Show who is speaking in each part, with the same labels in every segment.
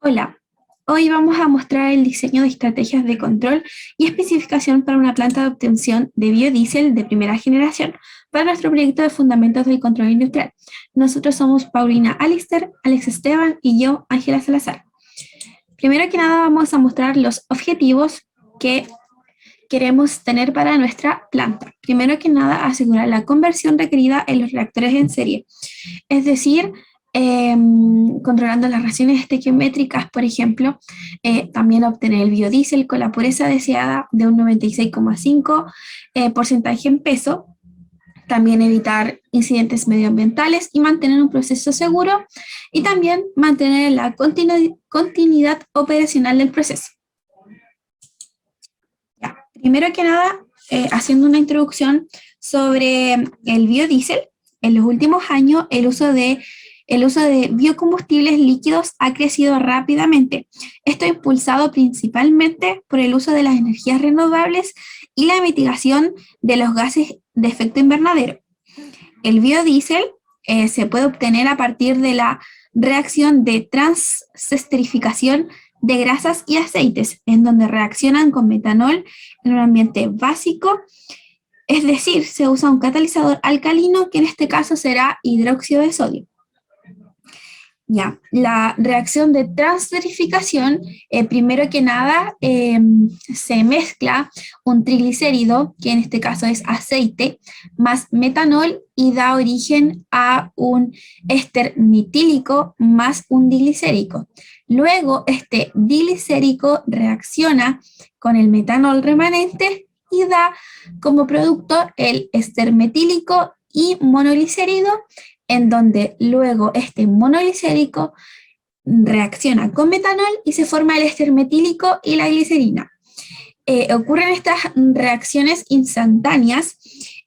Speaker 1: Hola, hoy vamos a mostrar el diseño de estrategias de control y especificación para una planta de obtención de biodiesel de primera generación para nuestro proyecto de Fundamentos del Control Industrial. Nosotros somos Paulina Alister, Alex Esteban y yo, Ángela Salazar. Primero que nada vamos a mostrar los objetivos que queremos tener para nuestra planta. Primero que nada, asegurar la conversión requerida en los reactores en serie, es decir, controlando las reacciones estequiométricas, por ejemplo, también obtener el biodiesel con la pureza deseada de un 96,5% porcentaje en peso, también evitar incidentes medioambientales y mantener un proceso seguro y también mantener la continuidad operacional del proceso. Ya, primero que nada, haciendo una introducción sobre el biodiesel, en los últimos años el uso de biocombustibles líquidos ha crecido rápidamente. Esto impulsado principalmente por el uso de las energías renovables y la mitigación de los gases de efecto invernadero. El biodiesel se puede obtener a partir de la reacción de transesterificación de grasas y aceites, en donde reaccionan con metanol en un ambiente básico, es decir, se usa un catalizador alcalino que en este caso será hidróxido de sodio. Ya, la reacción de transesterificación, primero que nada, se mezcla un triglicérido, que en este caso es aceite, más metanol y da origen a un éster metílico más un diglicérico. Luego, este diglicérico reacciona con el metanol remanente y da como producto el éster metílico y monoglicérido, en donde luego este monoglicérico reacciona con metanol y se forma el éster metílico y la glicerina. Ocurren estas reacciones instantáneas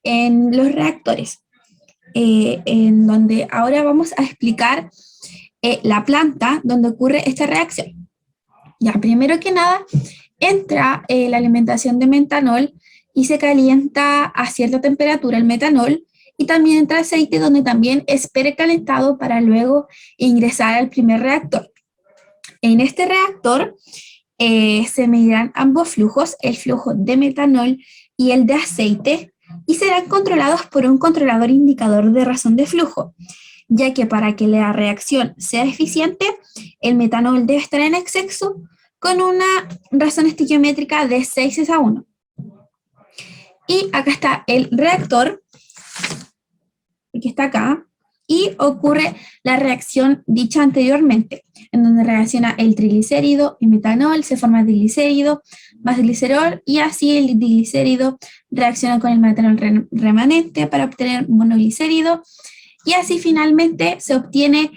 Speaker 1: en los reactores, en donde ahora vamos a explicar la planta donde ocurre esta reacción. Ya, primero que nada, entra la alimentación de metanol y se calienta a cierta temperatura el metanol, y también entra aceite donde también es precalentado para luego ingresar al primer reactor. En este reactor se medirán ambos flujos, el flujo de metanol y el de aceite, y serán controlados por un controlador indicador de razón de flujo, ya que para que la reacción sea eficiente, el metanol debe estar en exceso con una razón estequiométrica de 6:1. Y acá está el reactor, que está acá, y ocurre la reacción dicha anteriormente, en donde reacciona el triglicérido y metanol, se forma el diglicérido más glicerol, y así el diglicérido reacciona con el metanol remanente para obtener monoglicérido, y así finalmente se obtiene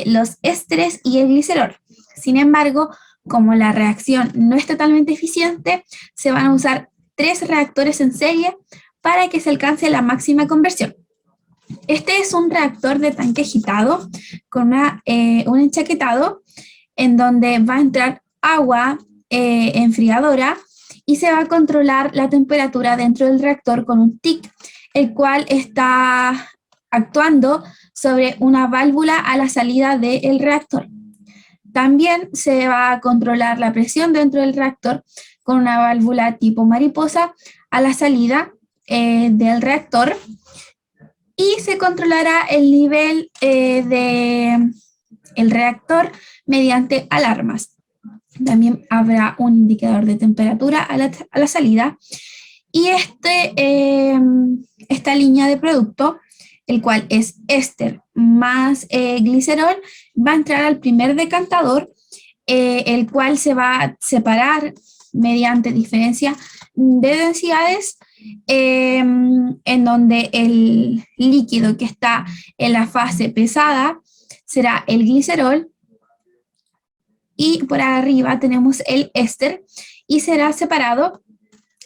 Speaker 1: los ésteres y el glicerol. Sin embargo, como la reacción no es totalmente eficiente, se van a usar 3 reactores en serie para que se alcance la máxima conversión. Este es un reactor de tanque agitado con un enchaquetado en donde va a entrar agua enfriadora y se va a controlar la temperatura dentro del reactor con un TIC, el cual está actuando sobre una válvula a la salida del reactor. También se va a controlar la presión dentro del reactor con una válvula tipo mariposa a la salida del reactor, y se controlará el nivel del reactor mediante alarmas. También habrá un indicador de temperatura a la salida, y esta línea de producto, el cual es éster más glicerol, va a entrar al primer decantador, el cual se va a separar mediante diferencia de densidades, en donde el líquido que está en la fase pesada será el glicerol, y por arriba tenemos el éster, y será separado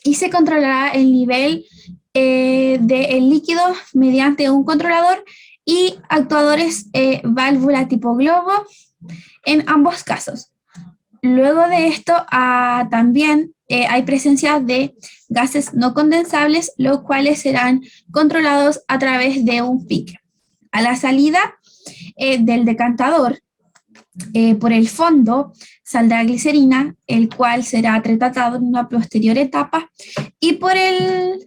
Speaker 1: y se controlará el nivel del líquido mediante un controlador y actuadores válvula tipo globo en ambos casos. Luego de esto, también hay presencia de gases no condensables, los cuales serán controlados a través de un pique. A la salida del decantador Por el fondo saldrá glicerina, el cual será tratado en una posterior etapa, y por el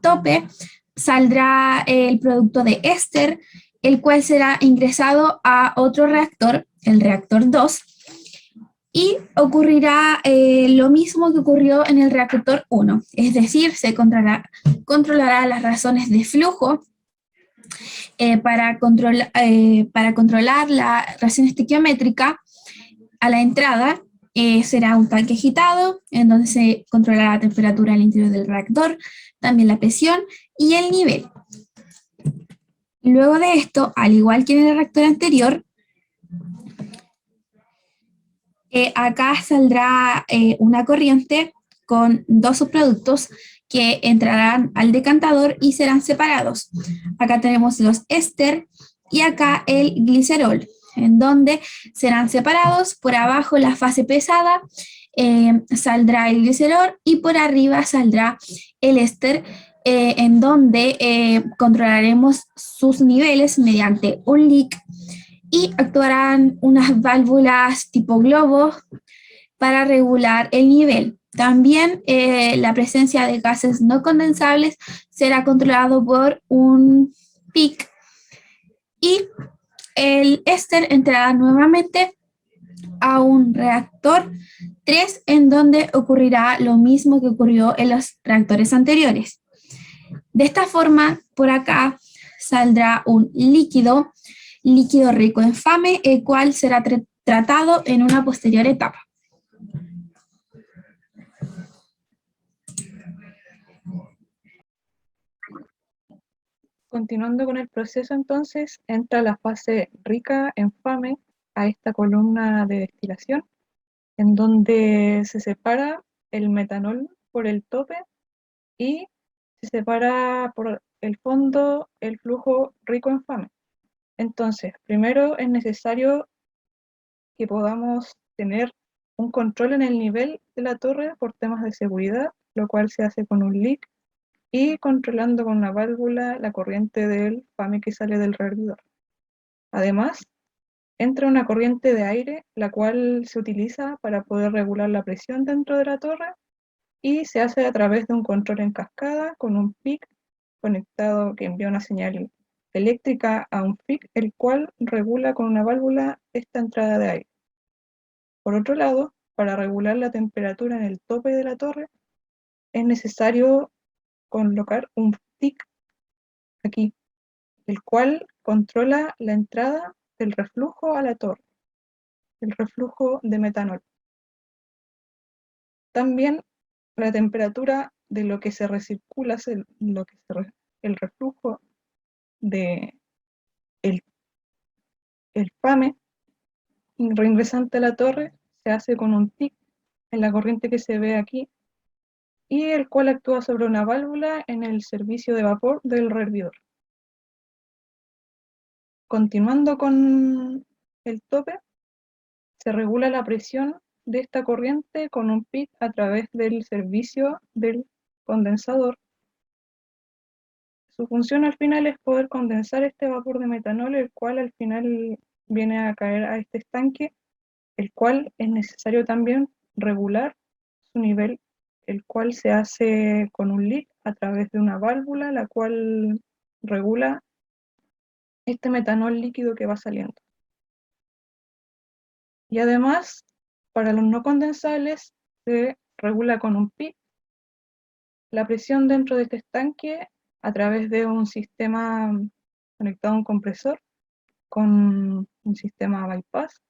Speaker 1: tope saldrá el producto de éster, el cual será ingresado a otro reactor, el reactor 2, y ocurrirá lo mismo que ocurrió en el reactor 1, es decir, se controlará las razones de flujo para controlar la reacción estequiométrica a la entrada. Será un tanque agitado, en donde se controlará la temperatura al interior del reactor, también la presión y el nivel. Luego de esto, al igual que en el reactor anterior, acá saldrá una corriente con dos subproductos que entrarán al decantador y serán separados. Acá tenemos los éster y acá el glicerol, en donde serán separados. Por abajo la fase pesada, saldrá el glicerol y por arriba saldrá el éster, en donde controlaremos sus niveles mediante un leak y actuarán unas válvulas tipo globo para regular el nivel. También la presencia de gases no condensables será controlado por un PIC y el éster entrará nuevamente a un reactor 3 en donde ocurrirá lo mismo que ocurrió en los reactores anteriores. De esta forma, por acá saldrá un líquido rico en FAME, el cual será tratado en una posterior etapa.
Speaker 2: Continuando con el proceso, entonces, entra la fase rica en FAME a esta columna de destilación, en donde se separa el metanol por el tope y se separa por el fondo el flujo rico en FAME. Entonces, primero es necesario que podamos tener un control en el nivel de la torre por temas de seguridad, lo cual se hace con un leak y controlando con una válvula la corriente del FAME que sale del reservidor. Además, entra una corriente de aire, la cual se utiliza para poder regular la presión dentro de la torre y se hace a través de un control en cascada con un PIC conectado que envía una señal eléctrica a un PIC, el cual regula con una válvula esta entrada de aire. Por otro lado, para regular la temperatura en el tope de la torre, es necesario colocar un TIC aquí, el cual controla la entrada del reflujo a la torre, el reflujo de metanol. También la temperatura de lo que se recircula, el reflujo de el FAME reingresante a la torre se hace con un TIC en la corriente que se ve aquí y el cual actúa sobre una válvula en el servicio de vapor del reservidor. Continuando con el tope, se regula la presión de esta corriente con un PIC a través del servicio del condensador. Su función al final es poder condensar este vapor de metanol, el cual al final viene a caer a este estanque, el cual es necesario también regular su nivel, el cual se hace con un leak a través de una válvula, la cual regula este metanol líquido que va saliendo. Y además, para los no condensables, se regula con un PIC la presión dentro de este estanque a través de un sistema conectado a un compresor con un sistema bypass,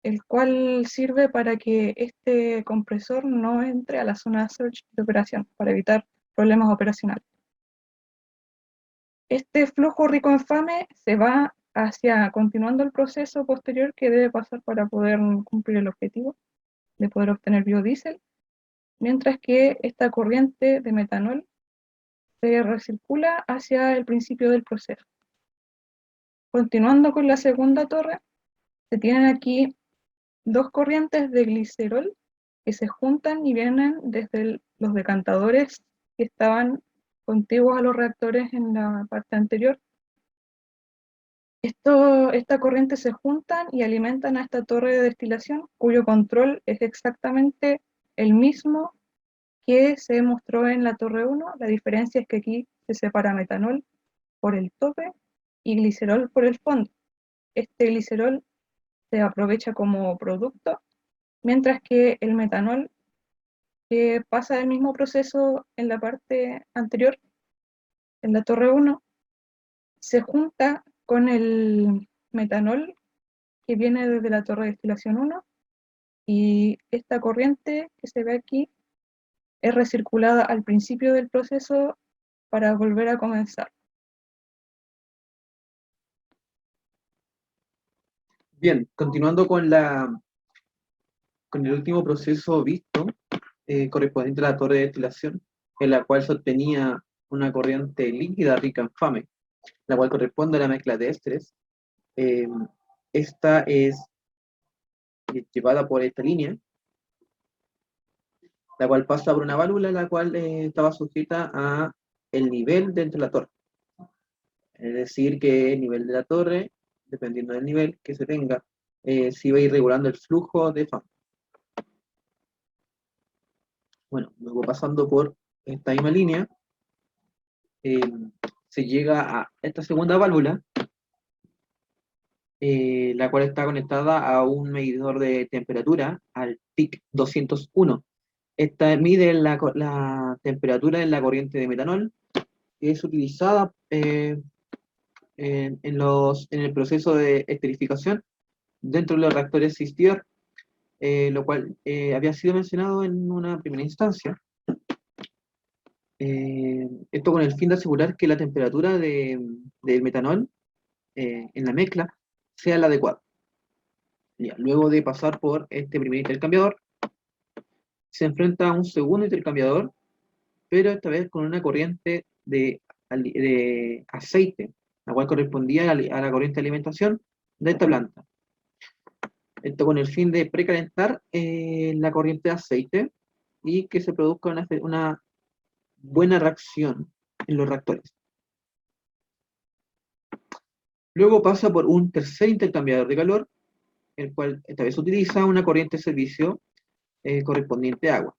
Speaker 2: el cual sirve para que este compresor no entre a la zona search de operación, para evitar problemas operacionales. Este flujo rico en FAME se va continuando el proceso posterior que debe pasar para poder cumplir el objetivo de poder obtener biodiesel, mientras que esta corriente de metanol se recircula hacia el principio del proceso. Continuando con la segunda torre, se tienen aquí dos corrientes de glicerol que se juntan y vienen desde los decantadores que estaban contiguos a los reactores en la parte anterior, Esta corriente se juntan y alimentan a esta torre de destilación, cuyo control es exactamente el mismo que se mostró en la torre 1. La diferencia es que aquí se separa metanol por el tope y glicerol por el fondo. Este glicerol se aprovecha como producto, mientras que el metanol, que pasa el mismo proceso en la parte anterior, en la torre 1, se junta con el metanol que viene desde la torre de destilación 1, y esta corriente que se ve aquí es recirculada al principio del proceso para volver a comenzar.
Speaker 3: Bien, continuando con el último proceso visto, correspondiente a la torre de destilación, en la cual se obtenía una corriente líquida rica en FAME, la cual corresponde a la mezcla de ésteres. Eh, Esta es llevada por esta línea, la cual pasa por una válvula, la cual estaba sujeta a el nivel dentro de la torre. Es decir, que el nivel de la torre, dependiendo del nivel que se tenga, se iba a ir regulando el flujo de FAME. Bueno, luego pasando por esta misma línea, eh, se llega a esta segunda válvula, la cual está conectada a un medidor de temperatura, al PIC 201. Esta mide la temperatura en la corriente de metanol, que es utilizada en el proceso de esterificación dentro de los reactores Cistior, lo cual había sido mencionado en una primera instancia. Esto con el fin de asegurar que la temperatura del metanol en la mezcla sea la adecuada. Ya, luego de pasar por este primer intercambiador, se enfrenta a un segundo intercambiador, pero esta vez con una corriente de aceite, la cual correspondía a la corriente de alimentación de esta planta. Esto con el fin de precalentar la corriente de aceite y que se produzca una buena reacción en los reactores. Luego pasa por un tercer intercambiador de calor, el cual esta vez utiliza una corriente de servicio correspondiente a agua.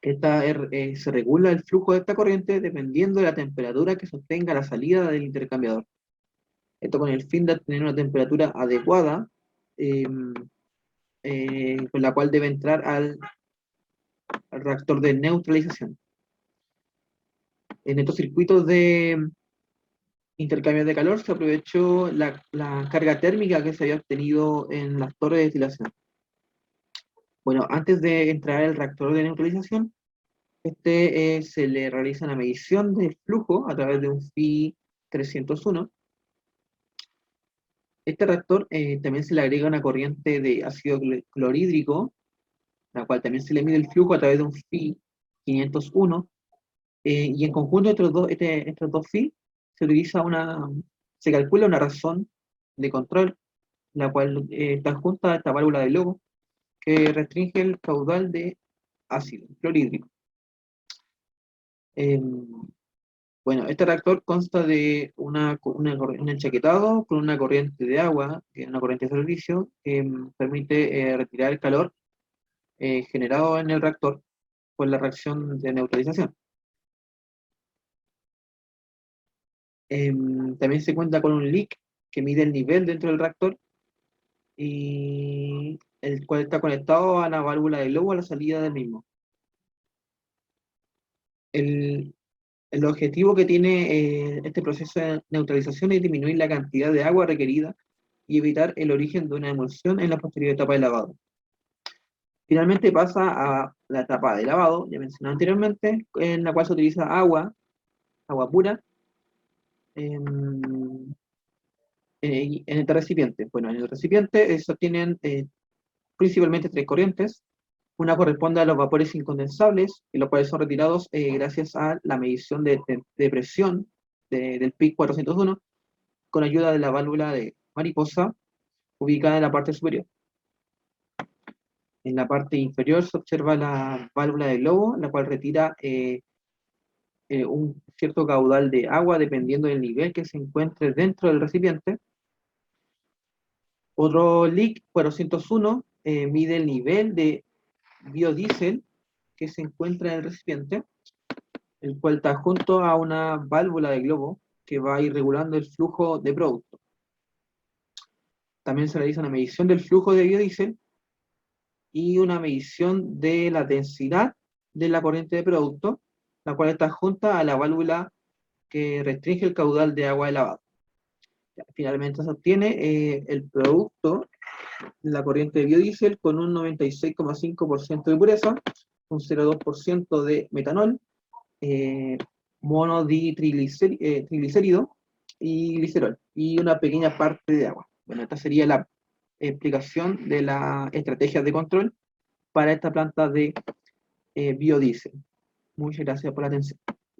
Speaker 3: Se regula el flujo de esta corriente dependiendo de la temperatura que sostenga la salida del intercambiador. Esto con el fin de tener una temperatura adecuada, eh, con la cual debe entrar al reactor de neutralización. En estos circuitos de intercambio de calor se aprovechó la carga térmica que se había obtenido en las torres de destilación. Bueno, antes de entrar al reactor de neutralización, se le realiza una medición del flujo a través de un FI 301. Este reactor también se le agrega una corriente de ácido clorhídrico, la cual también se le mide el flujo a través de un FI 501. Y en conjunto estos dos FI se calcula una razón de control, la cual está junta a esta válvula de Logo, que restringe el caudal de ácido clorhídrico. Bueno, este reactor consta de un enchaquetado con una corriente de agua, que es una corriente de servicio, que permite retirar el calor generado en el reactor por la reacción de neutralización. También se cuenta con un leak que mide el nivel dentro del reactor, y el cual está conectado a la válvula de globo a la salida del mismo. El objetivo que tiene este proceso de neutralización es disminuir la cantidad de agua requerida y evitar el origen de una emulsión en la posterior etapa de lavado. Finalmente pasa a la etapa de lavado, ya mencioné anteriormente, en la cual se utiliza agua pura, en este recipiente. Bueno, en el recipiente se obtienen principalmente tres corrientes. Una corresponde a los vapores incondensables, los cuales son retirados gracias a la medición de presión del PIC 401 con ayuda de la válvula de mariposa ubicada en la parte superior. En la parte inferior se observa la válvula de globo, la cual retira un cierto caudal de agua dependiendo del nivel que se encuentre dentro del recipiente. Otro LIC 401 mide el nivel de biodiesel que se encuentra en el recipiente, el cual está junto a una válvula de globo que va a ir regulando el flujo de producto. También se realiza una medición del flujo de biodiesel y una medición de la densidad de la corriente de producto, la cual está junta a la válvula que restringe el caudal de agua de lavado. Finalmente se obtiene el producto de la corriente de biodiesel con un 96,5% de pureza, un 0,2% de metanol, monoditriglicérido y glicerol, y una pequeña parte de agua. Bueno, esta sería la explicación de las estrategias de control para esta planta de biodiesel. Muchas gracias por la atención.